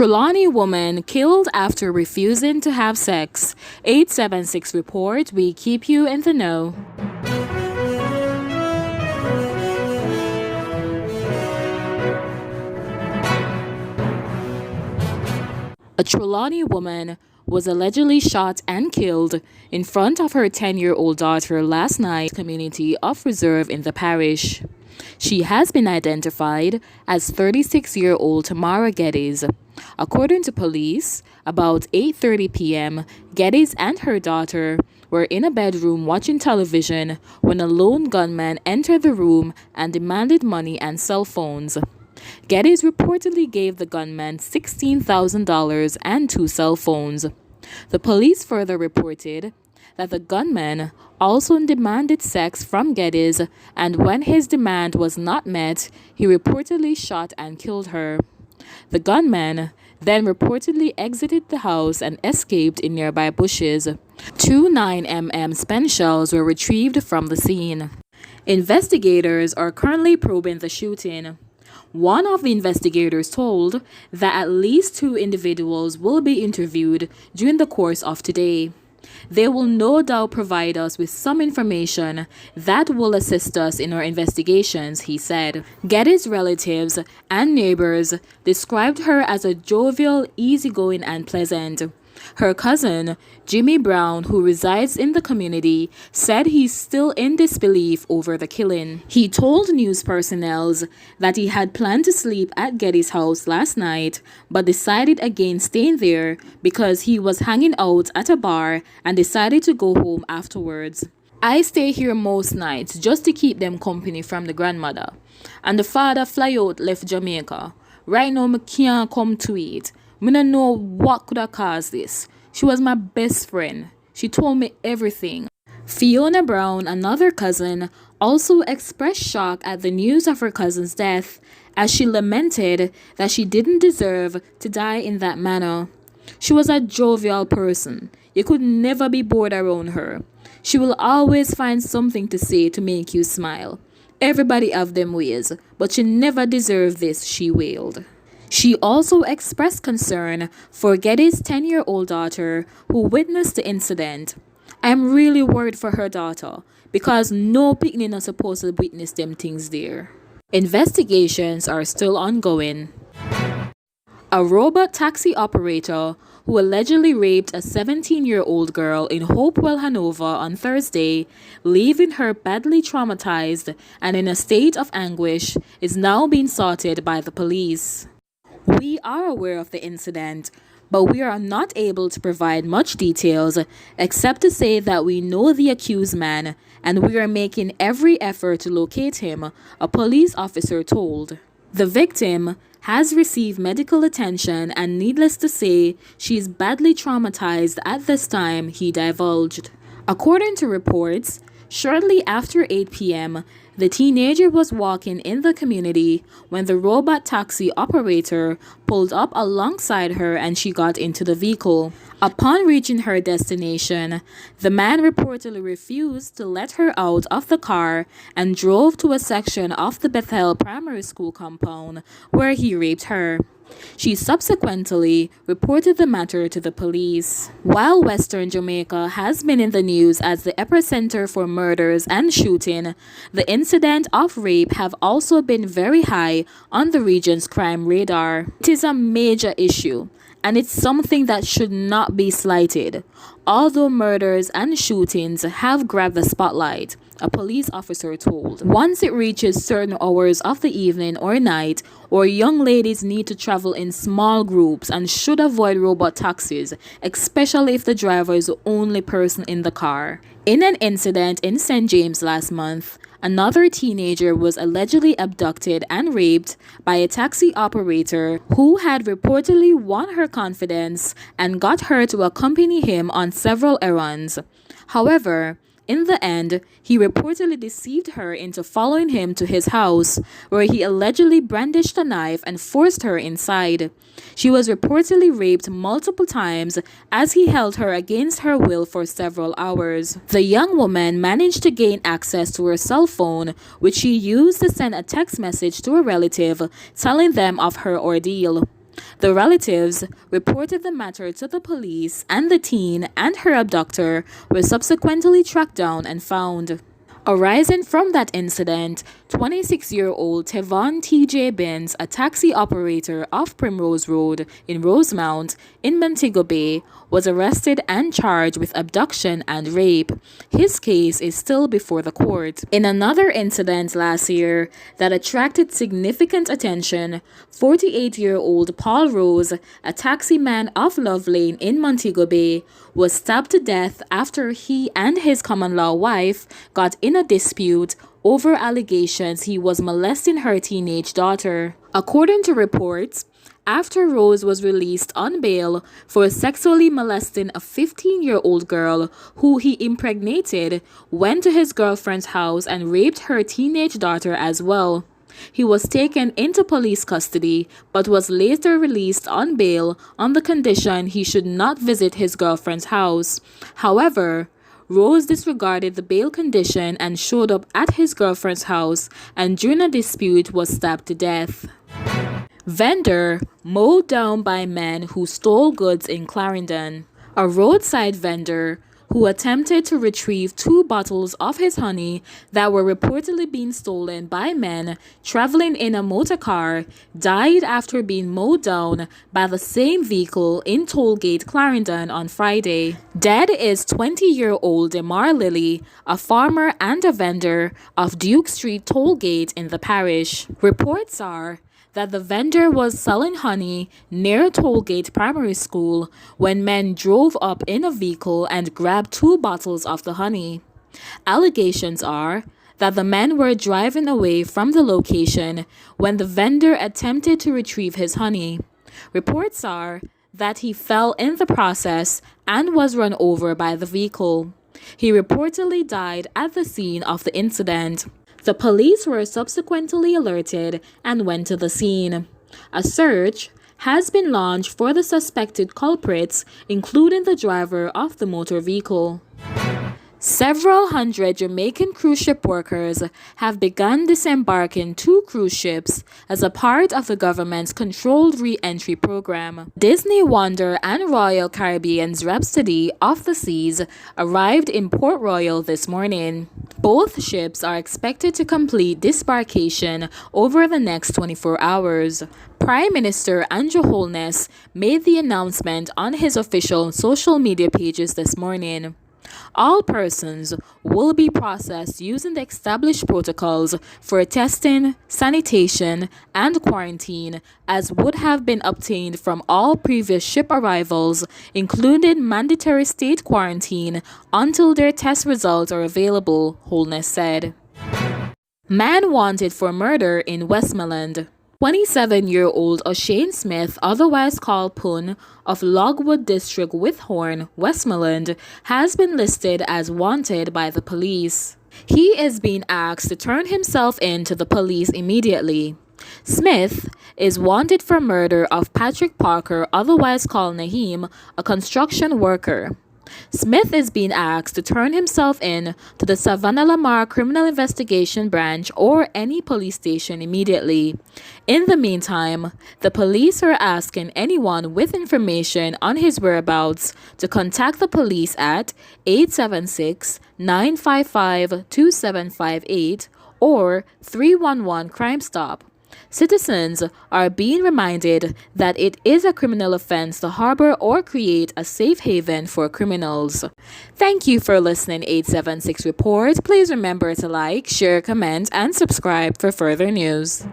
Trelawny woman killed after refusing to have sex. 876 report. We keep you in the know. A Trelawny woman was allegedly shot and killed in front of her 10-year-old daughter last night, community of Reserve in the parish. She has been identified as 36-year-old Tamara Geddes. According to police, about 8:30 p.m., Geddes and her daughter were in a bedroom watching television when a lone gunman entered the room and demanded money and cell phones. Geddes reportedly gave the gunman $16,000 and 2 cell phones. The police further reported that the gunman also demanded sex from Geddes, and when his demand was not met, he reportedly shot and killed her. The gunman then reportedly exited the house and escaped in nearby bushes. 2 9mm spent shells were retrieved from the scene. Investigators are currently probing the shooting. One of the investigators told that at least 2 individuals will be interviewed during the course of today. They will no doubt provide us with some information that will assist us in our investigations, he said. Geddes' relatives and neighbors described her as a jovial, easygoing, and pleasant. Her cousin, Jimmy Brown, who resides in the community, said he's still in disbelief over the killing. He told news personnel that he had planned to sleep at Geddes' house last night, but decided against staying there because he was hanging out at a bar and decided to go home afterwards. I stay here most nights just to keep them company from the grandmother. And the father fly out left Jamaica. Right now, me can't come to it. Me don't know what could have caused this. She was my best friend. She told me everything. Fiona Brown, another cousin, also expressed shock at the news of her cousin's death, as she lamented that she didn't deserve to die in that manner. She was a jovial person. You could never be bored around her. She will always find something to say to make you smile. Everybody have them ways, but she never deserved this, she wailed. She also expressed concern for Geddes' 10-year-old daughter who witnessed the incident. I'm really worried for her daughter because no picnic is supposed to witness them things there. Investigations are still ongoing. A robot taxi operator who allegedly raped a 17-year-old girl in Hopewell, Hanover on Thursday, leaving her badly traumatized and in a state of anguish, is now being sought by the police. We are aware of the incident, but we are not able to provide much details except to say that we know the accused man and we are making every effort to locate him, a police officer told. The victim has received medical attention and needless to say, she is badly traumatized at this time, he divulged. According to reports, shortly after 8 p.m., the teenager was walking in the community when the robot taxi operator pulled up alongside her and she got into the vehicle. Upon reaching her destination, the man reportedly refused to let her out of the car and drove to a section of the Bethel Primary School compound where he raped her. She subsequently reported the matter to the police. While Western Jamaica has been in the news as the epicenter for murders and shooting, the incident of rape have also been very high on the region's crime radar. It is a major issue, and it's something that should not be slighted. Although murders and shootings have grabbed the spotlight, a police officer told. Once it reaches certain hours of the evening or night, or young ladies need to travel in small groups and should avoid robot taxis, especially if the driver is the only person in the car. In an incident in St. James last month, another teenager was allegedly abducted and raped by a taxi operator who had reportedly won her confidence and got her to accompany him on several errands. However, in the end, he reportedly deceived her into following him to his house, where he allegedly brandished a knife and forced her inside. She was reportedly raped multiple times as he held her against her will for several hours. The young woman managed to gain access to her cell phone, which she used to send a text message to a relative telling them of her ordeal. The relatives reported the matter to the police, and the teen and her abductor were subsequently tracked down and found. Arising from that incident, 26-year-old Tevon T.J. Binns, a taxi operator off Primrose Road in Rosemount in Montego Bay, was arrested and charged with abduction and rape. His case is still before the court. In another incident last year that attracted significant attention, 48-year-old Paul Rose, a taxi man off Love Lane in Montego Bay, was stabbed to death after he and his common-law wife got in a dispute over allegations he was molesting her teenage daughter. According to reports, after Rose was released on bail for sexually molesting a 15-year-old girl who he impregnated, went to his girlfriend's house and raped her teenage daughter as well. He was taken into police custody but was later released on bail on the condition he should not visit his girlfriend's house. However, Rose disregarded the bail condition and showed up at his girlfriend's house, and during a dispute was stabbed to death. Vendor mowed down by men who stole goods in Clarendon. A roadside vendor who attempted to retrieve 2 bottles of his honey that were reportedly being stolen by men traveling in a motor car died after being mowed down by the same vehicle in Tollgate, Clarendon on Friday. Dead is 20-year-old Demar Lilly, a farmer and a vendor of Duke Street Tollgate in the parish. Reports are that the vendor was selling honey near Tollgate Primary School when men drove up in a vehicle and grabbed 2 bottles of the honey. Allegations are that the men were driving away from the location when the vendor attempted to retrieve his honey. Reports are that he fell in the process and was run over by the vehicle. He reportedly died at the scene of the incident. The police were subsequently alerted and went to the scene. A search has been launched for the suspected culprits, including the driver of the motor vehicle. Several hundred Jamaican cruise ship workers have begun disembarking 2 cruise ships as a part of the government's controlled re-entry program. Disney Wonder and Royal Caribbean's Rhapsody of the Seas arrived in Port Royal this morning. Both ships are expected to complete disembarkation over the next 24 hours. Prime Minister Andrew Holness made the announcement on his official social media pages this morning. All persons will be processed using the established protocols for testing, sanitation, and quarantine as would have been obtained from all previous ship arrivals, including mandatory state quarantine until their test results are available, Holness said. Man wanted for murder in Westmoreland. 27-year-old O'Shane Smith, otherwise called Pun, of Logwood District, Withorn, Westmoreland, has been listed as wanted by the police. He is being asked to turn himself in to the police immediately. Smith is wanted for murder of Patrick Parker, otherwise called Naheem, a construction worker. Smith is being asked to turn himself in to the Savannah Lamar Criminal Investigation Branch or any police station immediately. In the meantime, the police are asking anyone with information on his whereabouts to contact the police at 876-955-2758 or 311 Crime Stop. Citizens are being reminded that it is a criminal offense to harbor or create a safe haven for criminals. Thank you for listening 876 Report. Please remember to like, share, comment, and subscribe for further news.